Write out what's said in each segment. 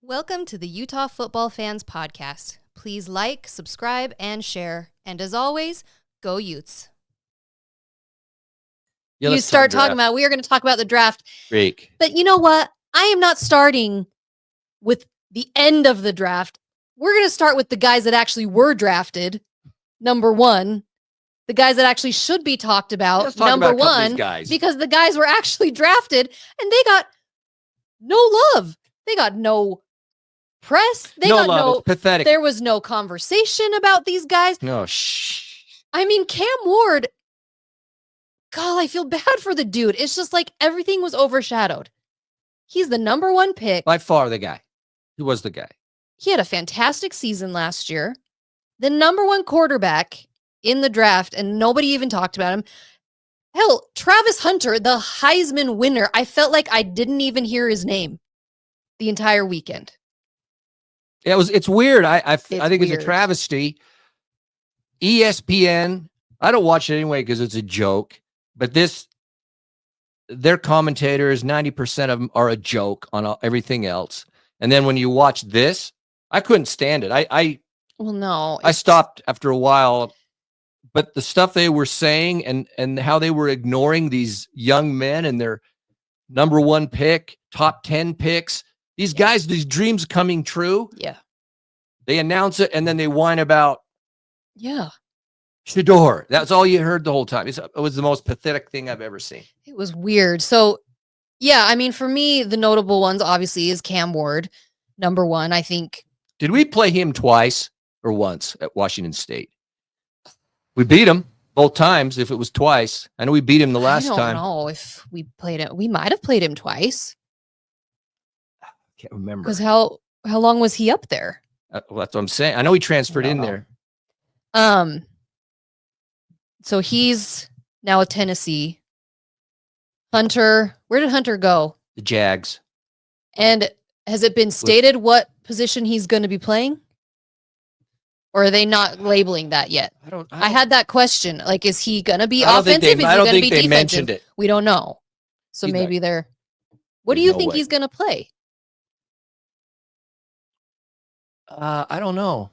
Welcome to the Utah Football Fans Podcast. Please like, subscribe, and share. And as always, go Utes. Yeah, You start talking about, we are going to talk about the draft. Break. But you know what? I am not starting with the end of the draft. We're going to start with the guys that actually were drafted. Number one, the guys that actually should be talked about. Let's talk Number about a couple of one, these guys. because the guys were actually drafted and they got no love. They got no press. They got no. It's pathetic. There was no conversation about these guys. No, I mean, Cam Ward, God, I feel bad for the dude. It's just like everything was overshadowed. He's the number one pick. By far the guy. He was the guy. He had a fantastic season last year. The number one quarterback in the draft, and nobody even talked about him. Hell, Travis Hunter, the Heisman winner, I felt like I didn't even hear his name the entire weekend. It's weird. I think weird. It's a travesty. ESPN, I don't watch it anyway because it's a joke, but their commentators, 90% of them are a joke on everything else. And then when you watch this, I couldn't stand it. I stopped after a while, but the stuff they were saying and how they were ignoring these young men and their number one pick, top 10 picks, these guys, these dreams coming true. Yeah. They announce it and then they whine about Shedeur. That's all you heard the whole time. It was the most pathetic thing I've ever seen. It was weird. So, yeah, I mean, for me, the notable ones obviously is Cam Ward, number one, I think. Did we play him twice or once at Washington State? We beat him both times. If it was twice, I know we beat him the last time. I don't know if we played him. We might have played him twice. Can't remember. Because how long was he up there? Well, that's what I'm saying. I know he transferred in there. So he's now at Tennessee. Hunter, where did Hunter go? The Jags. And has it been stated what position he's going to be playing? Or are they not labeling that yet? I had that question. Like, is he going to be offensive? Is he going to be defensive? Mentioned it. We don't know. So maybe they're. What do you think he's going to play? I don't know.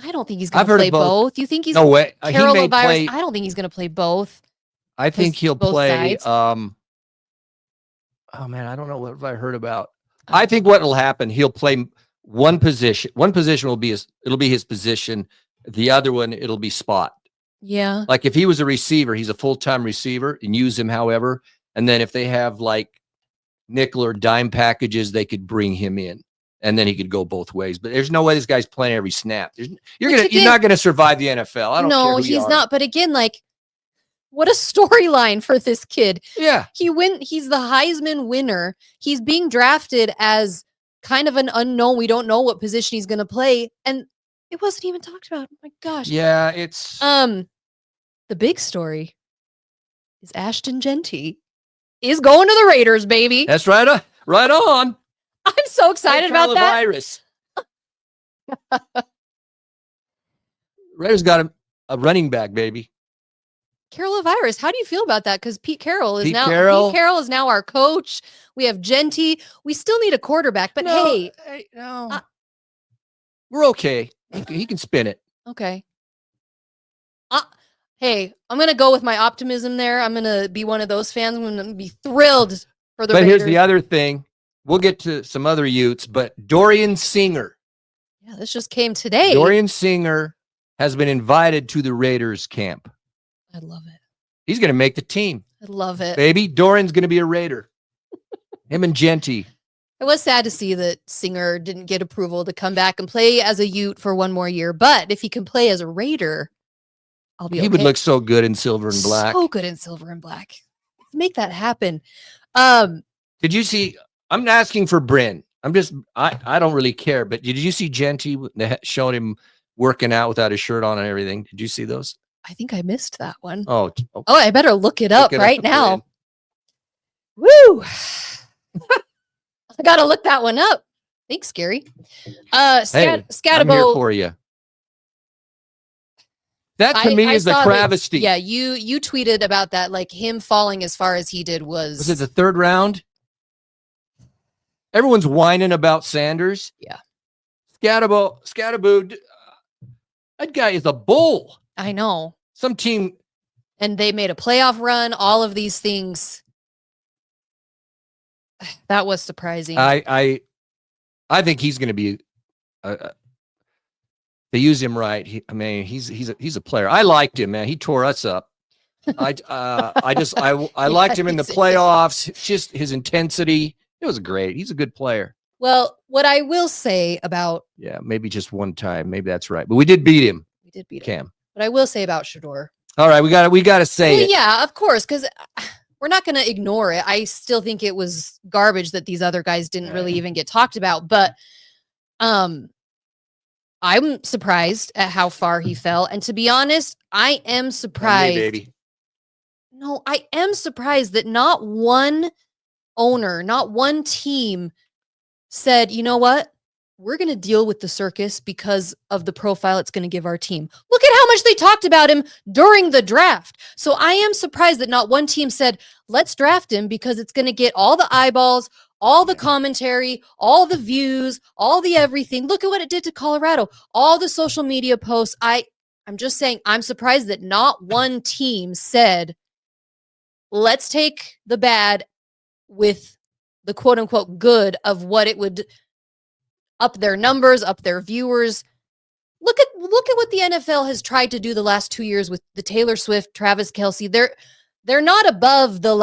I don't think he's going to play both. You think he's no way? Carol Levirus? I don't think he's going to play both. I think he'll play. Sides. Oh man, I don't know what have I heard about. I think what will happen, he'll play one position. One position will be it'll be his position. The other one, it'll be spot. Yeah. Like if he was a receiver, he's a full-time receiver and use him however. And then if they have like nickel or dime packages, they could bring him in and then he could go both ways. But there's no way this guy's playing every snap. You're not going to survive the NFL. I don't care. No, he's not. But again, like, what a storyline for this kid. Yeah. He's the Heisman winner. He's being drafted as kind of an unknown. We don't know what position he's going to play. And it wasn't even talked about. Oh my gosh. Yeah, it's the big story is Ashton Genty is going to the Raiders, baby. That's right. Right on. I'm so excited about that. Virus. Raiders got a running back, baby. Carol Levirus, how do you feel about that? Because Pete Carroll is now our coach. We have Genty. We still need a quarterback, but we're okay. He can spin it. Okay. Hey, I'm going to go with my optimism there. I'm going to be one of those fans. I'm going to be thrilled for the Raiders. Here's the other thing. We'll get to some other Utes, but Dorian Singer. Yeah, this just came today. Dorian Singer has been invited to the Raiders camp. I love it. He's going to make the team. I love it. Baby, Dorian's going to be a Raider. Him and Genty. It was sad to see that Singer didn't get approval to come back and play as a Ute for one more year. But if he can play as a Raider, I'll be okay. He would look so good in silver and black. So good in silver and black. Let's make that happen. Did you see? I'm asking for Bryn. I don't really care. But did you see Genty showing him working out without his shirt on and everything? Did you see those? I think I missed that one. Oh, I better look it up right now. Woo! I gotta look that one up. Thanks, Gary. Scatabo, I'm here for you. That to me is a travesty. Yeah, you tweeted about that, like him falling as far as he did was. Was it the third round? Everyone's whining about Sanders. Yeah. Scatterbo, that guy is a bull. I know. Some team. And they made a playoff run, all of these things. That was surprising. I think he's going to be. They use him right. He's a player. I liked him, man. He tore us up. I liked him in the playoffs. Just his intensity. It was great. He's a good player. Well, what I will say about maybe just one time. Maybe that's right. But we did beat him. We did beat Cam. him. What I will say about Shedeur. All right, we got to say it. Yeah, of course, because we're not going to ignore it. I still think it was garbage that these other guys didn't really even get talked about. But I'm surprised at how far he fell. And to be honest, I am surprised. Hey, baby. No, I am surprised that not one owner, not one team said, you know what? We're going to deal with the circus because of the profile it's going to give our team. Look at how much they talked about him during the draft. So I am surprised that not one team said, let's draft him because it's going to get all the eyeballs, all the commentary, all the views, all the everything. Look at what it did to Colorado. All the social media posts. I'm just saying, I'm surprised that not one team said, let's take the bad with the quote unquote good of what it would up their numbers, up their viewers. Look at what the NFL has tried to do the last 2 years with the Taylor Swift, Travis Kelce. They're not above the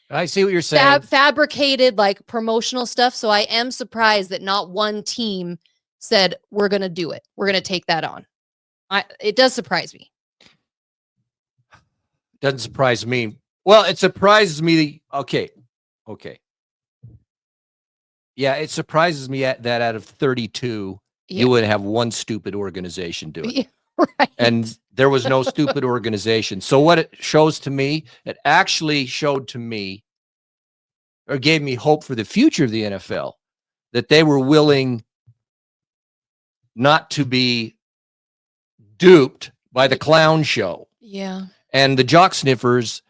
I see what you're saying. Fabricated promotional stuff. So I am surprised that not one team said we're going to do it. We're going to take that on. It does surprise me. Doesn't surprise me. Well, it surprises me. Okay. Yeah, it surprises me that out of 32, you would have one stupid organization do it. Yeah, right. And there was no stupid organization. So what it shows to me, it actually showed to me or gave me hope for the future of the NFL, that they were willing not to be duped by the clown show. Yeah. And the jock sniffers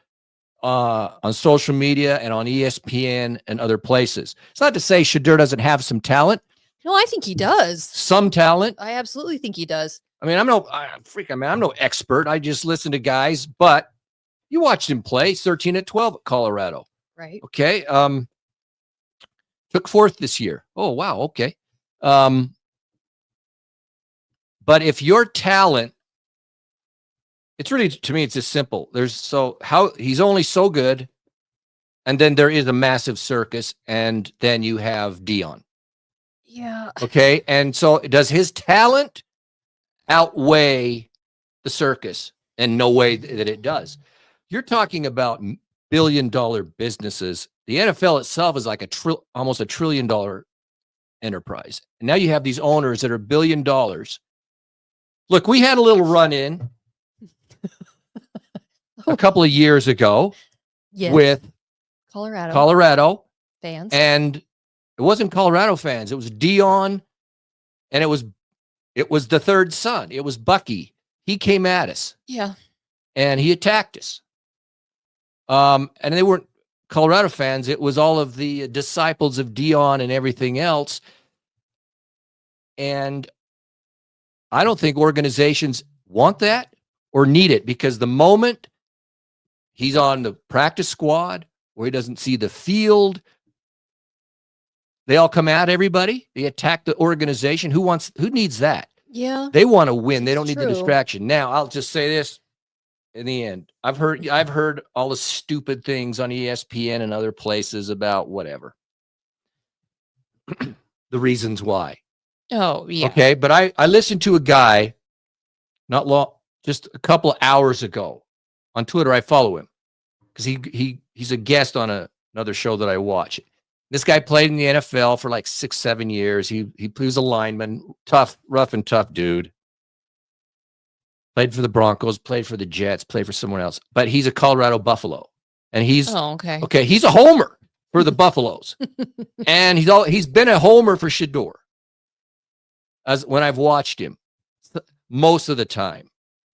on social media and on ESPN and other places. It's not to say Shedeur doesn't have some talent. No, I think he does. Some talent. I absolutely think he does. I mean, I'm no expert. I just listen to guys, but you watched him play 13 at 12 at Colorado. Right. Okay. Took fourth this year. Oh, wow. Okay. But if your talent, it's really, to me, it's just simple. He's only so good. And then there is a massive circus. And then you have Dion. Yeah. Okay. And so does his talent outweigh the circus? And no way that it does. You're talking about billion-dollar businesses. The NFL itself is like almost $1 trillion enterprise. And now you have these owners that are $1 billion. Look, we had a little run-in a couple of years ago with Colorado fans. And it wasn't Colorado fans. It was Dion, and it was the third son. It was Bucky. He came at us. Yeah. And he attacked us. And they weren't Colorado fans. It was all of the disciples of Dion and everything else. And I don't think organizations want that or need it, because the moment he's on the practice squad where he doesn't see the field, they all come at everybody. They attack the organization. Who needs that? Yeah. They want to win. They don't need the distraction. Now, I'll just say this in the end. I've heard all the stupid things on ESPN and other places about whatever. The reasons why. Oh, yeah. Okay, but I listened to a guy just a couple of hours ago on Twitter. I follow him because he's a guest on another show that I watch. This guy played in the NFL for like 6-7 years. He was a lineman, rough and tough dude. Played for the Broncos, played for the Jets, played for someone else. But he's a Colorado Buffalo. And he's okay, he's a homer for the Buffaloes. And he's been a homer for Shedeur. When I've watched him most of the time.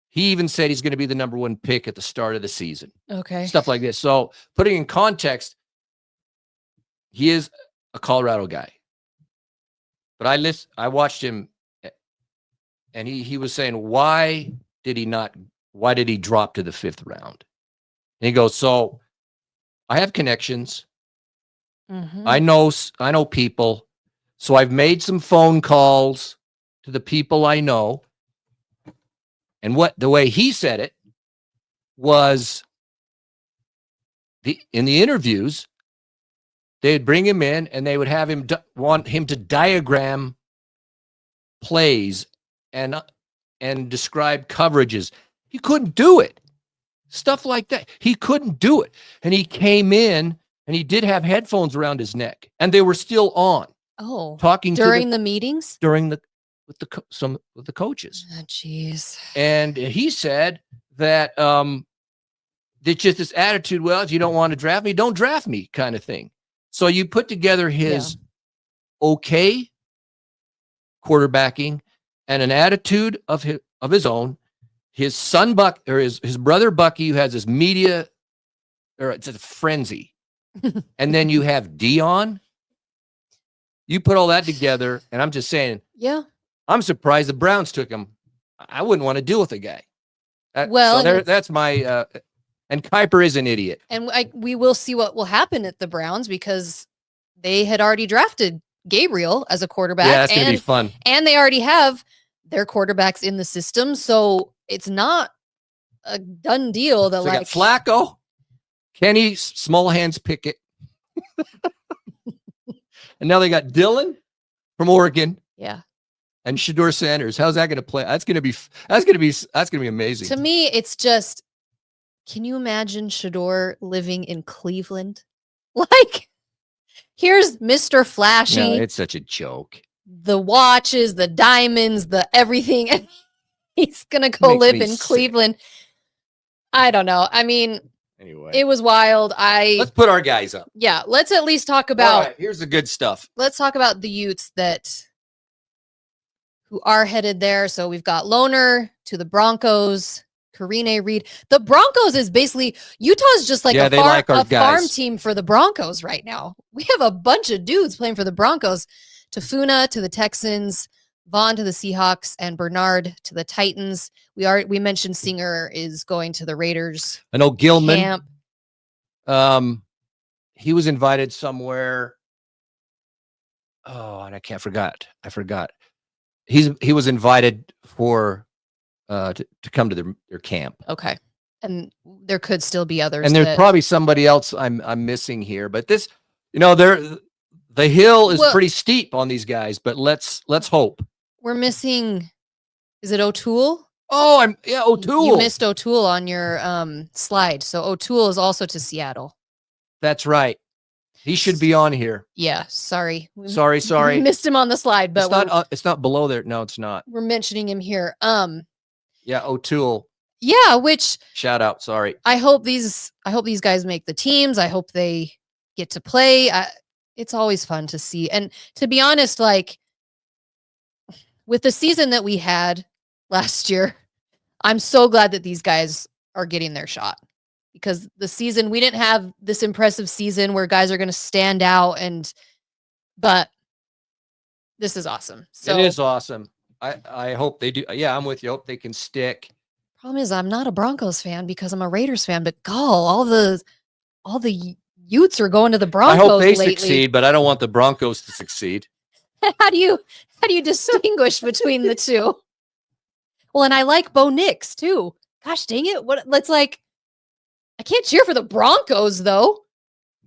He even said he's going to be the number 1 pick at the start of the season. Okay. Stuff like this. So putting in context, he is a Colorado guy. But I watched him, and he was saying, why did he drop to the 5th round? And he goes, so I have connections. Mhm. I know people. So I've made some phone calls to the people I know. And the way he said it was in the interviews, they'd bring him in and they would have him want him to diagram plays and describe coverages. He couldn't do it. Stuff like that. He couldn't do it. And he came in and he did have headphones around his neck and they were still on. Oh, talking during the meetings? With the coaches. Oh, jeez. And he said that it's just this attitude, well, if you don't want to draft me, don't draft me kind of thing. So you put together his okay quarterbacking and an attitude of his own. His son or his brother Bucky, who has his media, or it's a frenzy. And then you have Dion. You put all that together, and I'm just saying, yeah, I'm surprised the Browns took him. I wouldn't want to deal with a guy. Well, so that's my and Kuiper is an idiot. And we will see what will happen at the Browns because they had already drafted Gabriel as a quarterback. Yeah, that's going to be fun. And they already have their quarterbacks in the system. So it's not a done deal that so got Flacco, Kenny, Small Hands Pickett. And now they got Dylan from Oregon. Yeah. And Shedeur Sanders. How's that going to play? That's going to be amazing. To me, it's just, can you imagine Shedeur living in Cleveland? Like, here's Mr. Flashy. No, it's such a joke. The watches, the diamonds, the everything. And he's going to go live in Cleveland. I don't know. I mean, anyway, it was wild. Let's put our guys up. Yeah, let's at least talk about. All right, here's the good stuff. Let's talk about the Utes who are headed there. So we've got Loner to the Broncos, Karine Reed. The Broncos is basically Utah's just like a farm team for the Broncos right now. We have a bunch of dudes playing for the Broncos. Tafuna to the Texans, Vaughn to the Seahawks, and Bernard to the Titans. We mentioned Singer is going to the Raiders. I know Gilman. Camp. He was invited somewhere. Oh, and I forgot. He was invited for to come to their camp. Okay. And there could still be others. And there's probably somebody else I'm missing here, but this, the hill is pretty steep on these guys, but let's hope. We're missing, is it O'Toole? Oh, O'Toole. You missed O'Toole on your slide. So O'Toole is also to Seattle. That's right. He should be on here. Yeah, sorry. Sorry. We missed him on the slide, but it's not below there. No, it's not. We're mentioning him here. Yeah, O'Toole. Yeah, which shout out. Sorry. I hope these guys make the teams. I hope they get to play. It's always fun to see. And to be honest, like with the season that we had last year, I'm so glad that these guys are getting their shot. Because the season, we didn't have this impressive season where guys are going to stand out, but this is awesome. So it is awesome. I hope they do. Yeah, I'm with you. I hope they can stick. Problem is, I'm not a Broncos fan because I'm a Raiders fan. But all the Utes are going to the Broncos. I hope they lately. succeed, but I don't want the Broncos to succeed. How do you distinguish between the two? Well, and I like Bo Nix too. Gosh dang it! Let's like. I can't cheer for the Broncos, though.